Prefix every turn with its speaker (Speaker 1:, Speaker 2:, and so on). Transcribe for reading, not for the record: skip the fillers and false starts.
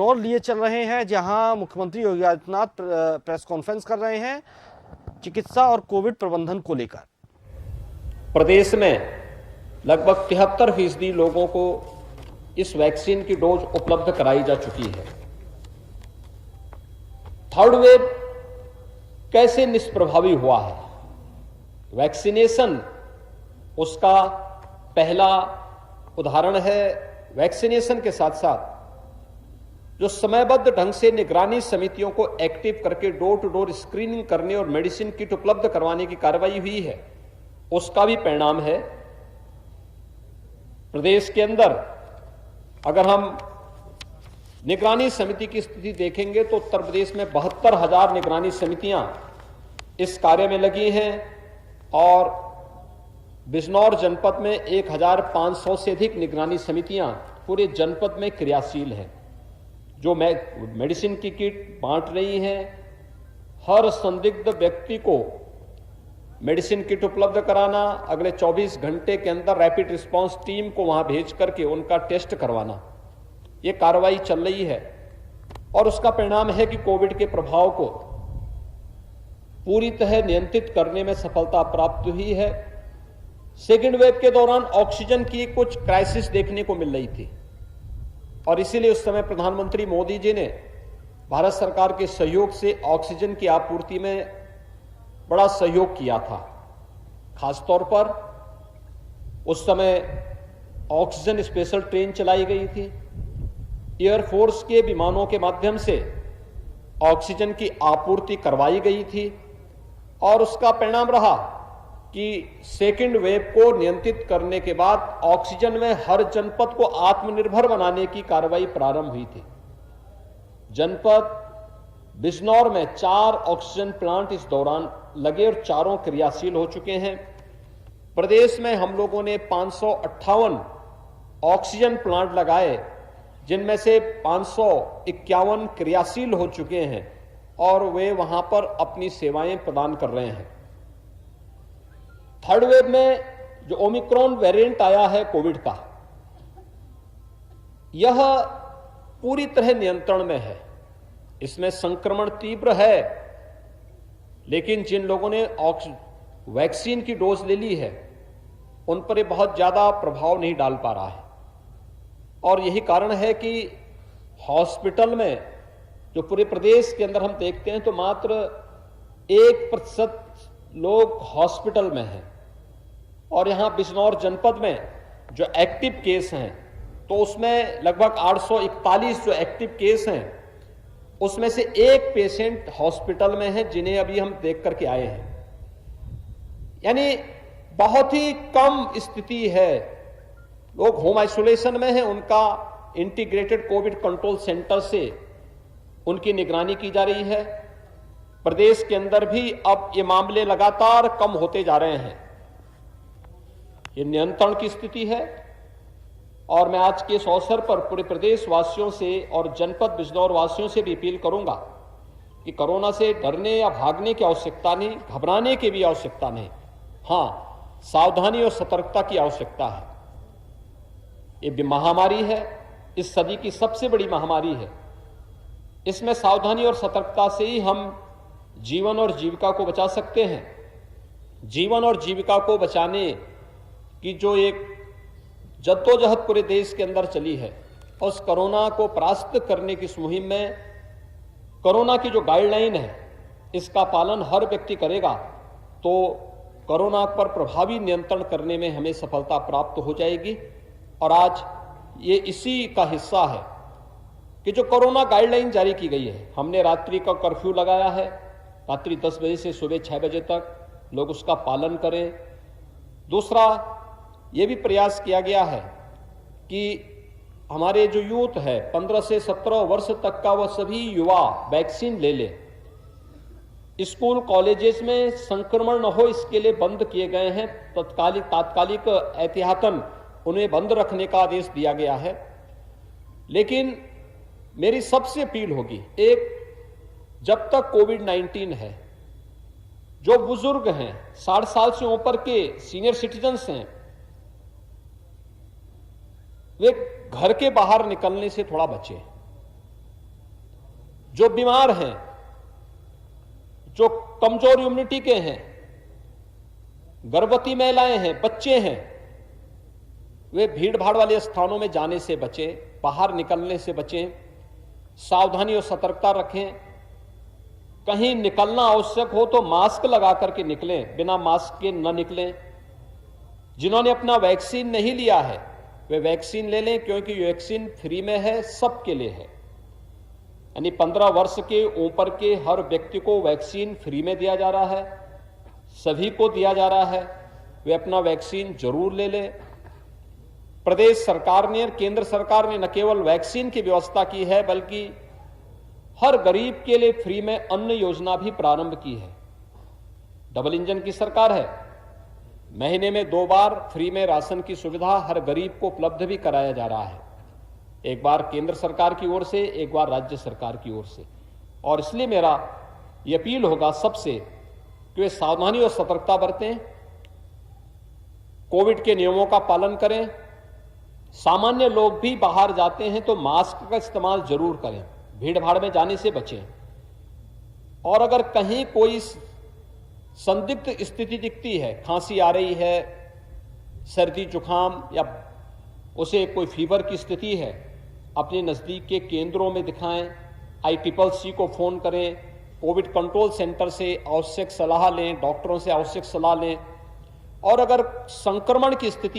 Speaker 1: और लिए चल रहे हैं जहां मुख्यमंत्री योगी आदित्यनाथ प्रेस कॉन्फ्रेंस कर रहे हैं चिकित्सा और कोविड प्रबंधन को लेकर।
Speaker 2: प्रदेश में लगभग 73% लोगों को इस वैक्सीन की डोज उपलब्ध कराई जा चुकी है। थर्ड वेव कैसे निष्प्रभावी हुआ है? वैक्सीनेशन उसका पहला उदाहरण है। वैक्सीनेशन के साथ साथ जो समयबद्ध ढंग से निगरानी समितियों को एक्टिव करके डोर टू डोर स्क्रीनिंग करने और मेडिसिन किट उपलब्ध करवाने की कार्रवाई हुई है, उसका भी परिणाम है। प्रदेश के अंदर अगर हम निगरानी समिति की स्थिति देखेंगे तो उत्तर प्रदेश में 72,000 निगरानी समितियां इस कार्य में लगी हैं और बिजनौर जनपद में 1,500 से अधिक निगरानी समितियां पूरे जनपद में क्रियाशील हैं, जो मेडिसिन की किट बांट रही हैं। हर संदिग्ध व्यक्ति को मेडिसिन किट उपलब्ध कराना, अगले 24 घंटे के अंदर रैपिड रिस्पांस टीम को वहां भेज करके उनका टेस्ट करवाना, ये कार्रवाई चल रही है और उसका परिणाम है कि कोविड के प्रभाव को पूरी तरह नियंत्रित करने में सफलता प्राप्त हुई है। सेकेंड वेव के दौरान ऑक्सीजन की कुछ क्राइसिस देखने को मिल रही थी और इसीलिए उस समय प्रधानमंत्री मोदी जी ने भारत सरकार के सहयोग से ऑक्सीजन की आपूर्ति में बड़ा सहयोग किया था। खासतौर पर उस समय ऑक्सीजन स्पेशल ट्रेन चलाई गई थी, एयरफोर्स के विमानों के माध्यम से ऑक्सीजन की आपूर्ति करवाई गई थी और उसका परिणाम रहा कि सेकेंड वेव को नियंत्रित करने के बाद ऑक्सीजन में हर जनपद को आत्मनिर्भर बनाने की कार्रवाई प्रारंभ हुई थी। जनपद बिजनौर में 4 ऑक्सीजन प्लांट इस दौरान लगे और चारों क्रियाशील हो चुके हैं। प्रदेश में हम लोगों ने 558 ऑक्सीजन प्लांट लगाए, जिनमें से 551 क्रियाशील हो चुके हैं और वे वहां पर अपनी सेवाएं प्रदान कर रहे हैं। थर्ड वेव में जो ओमिक्रॉन वेरिएंट आया है कोविड का, यह पूरी तरह नियंत्रण में है। इसमें संक्रमण तीव्र है, लेकिन जिन लोगों ने वैक्सीन की डोज ले ली है उन पर यह बहुत ज्यादा प्रभाव नहीं डाल पा रहा है और यही कारण है कि हॉस्पिटल में जो पूरे प्रदेश के अंदर हम देखते हैं तो मात्र 1% लोग हॉस्पिटल में हैं और यहां बिजनौर जनपद में जो एक्टिव केस हैं तो उसमें लगभग 841 जो एक्टिव केस हैं उसमें से एक पेशेंट हॉस्पिटल में है, जिन्हें अभी हम देख करके आए हैं। यानी बहुत ही कम स्थिति है। लोग होम आइसोलेशन में हैं, उनका इंटीग्रेटेड कोविड कंट्रोल सेंटर से उनकी निगरानी की जा रही है। प्रदेश के अंदर भी अब ये मामले लगातार कम होते जा रहे हैं। ये नियंत्रण की स्थिति है और मैं आज के इस अवसर पर पूरे प्रदेश वासियों से और जनपद बिजनौर वासियों से भी अपील करूंगा कि कोरोना से डरने या भागने की आवश्यकता नहीं, घबराने की भी आवश्यकता नहीं। हां, सावधानी और सतर्कता की आवश्यकता है। ये महामारी है, इस सदी की सबसे बड़ी महामारी है। इसमें सावधानी और सतर्कता से ही हम जीवन और जीविका को बचा सकते हैं। जीवन और जीविका को बचाने की जो एक जद्दोजहद पूरे देश के अंदर चली है, उस कोरोना को परास्त करने की इस मुहिम में कोरोना की जो गाइडलाइन है इसका पालन हर व्यक्ति करेगा तो कोरोना पर प्रभावी नियंत्रण करने में हमें सफलता प्राप्त हो जाएगी। और आज ये इसी का हिस्सा है कि जो कोरोना गाइडलाइन जारी की गई है, हमने रात्रि का कर्फ्यू लगाया है, रात्रि 10 बजे से सुबह 6 बजे तक लोग उसका पालन करें। दूसरा, ये भी प्रयास किया गया है कि हमारे जो यूथ है 15 से 17 वर्ष तक का, वह सभी युवा वैक्सीन ले ले। स्कूल कॉलेजेस में संक्रमण न हो इसके लिए बंद किए गए हैं, तात्कालिक एहतियातन उन्हें बंद रखने का आदेश दिया गया है। लेकिन मेरी सबसे अपील होगी, एक, जब तक कोविड-19 है, जो बुजुर्ग हैं, 60 साल से ऊपर के सीनियर सिटीजन्स हैं, वे घर के बाहर निकलने से थोड़ा बचें। जो बीमार हैं, जो कमजोर इम्यूनिटी के हैं, गर्भवती महिलाएं हैं, बच्चे हैं, वे भीड़ भाड़ वाले स्थानों में जाने से बचें, बाहर निकलने से बचें, सावधानी और सतर्कता रखें। कहीं निकलना आवश्यक हो तो मास्क लगा करके निकलें, बिना मास्क के न निकलें। जिन्होंने अपना वैक्सीन नहीं लिया है वे वैक्सीन ले लें, क्योंकि वैक्सीन फ्री में है, सबके लिए है। यानी 15 वर्ष के ऊपर के हर व्यक्ति को वैक्सीन फ्री में दिया जा रहा है, सभी को दिया जा रहा है। वे अपना वैक्सीन जरूर ले लें। प्रदेश सरकार ने और केंद्र सरकार ने न केवल वैक्सीन की व्यवस्था की है, बल्कि हर गरीब के लिए फ्री में अन्न योजना भी प्रारंभ की है। डबल इंजन की सरकार है, महीने में 2 बार फ्री में राशन की सुविधा हर गरीब को उपलब्ध भी कराया जा रहा है, एक बार केंद्र सरकार की ओर से, एक बार राज्य सरकार की ओर से। और इसलिए मेरा यह अपील होगा सबसे कि वे सावधानी और सतर्कता बरतें, कोविड के नियमों का पालन करें। सामान्य लोग भी बाहर जाते हैं तो मास्क का इस्तेमाल जरूर करें, भीड़ भाड़ में जाने से बचें। और अगर कहीं कोई संदिग्ध स्थिति दिखती है, खांसी आ रही है, सर्दी जुकाम या उसे कोई फीवर की स्थिति है, अपने नजदीक के केंद्रों में दिखाएं, ICCC को फोन करें, कोविड कंट्रोल सेंटर से आवश्यक सलाह लें, डॉक्टरों से आवश्यक सलाह लें। और अगर संक्रमण की स्थिति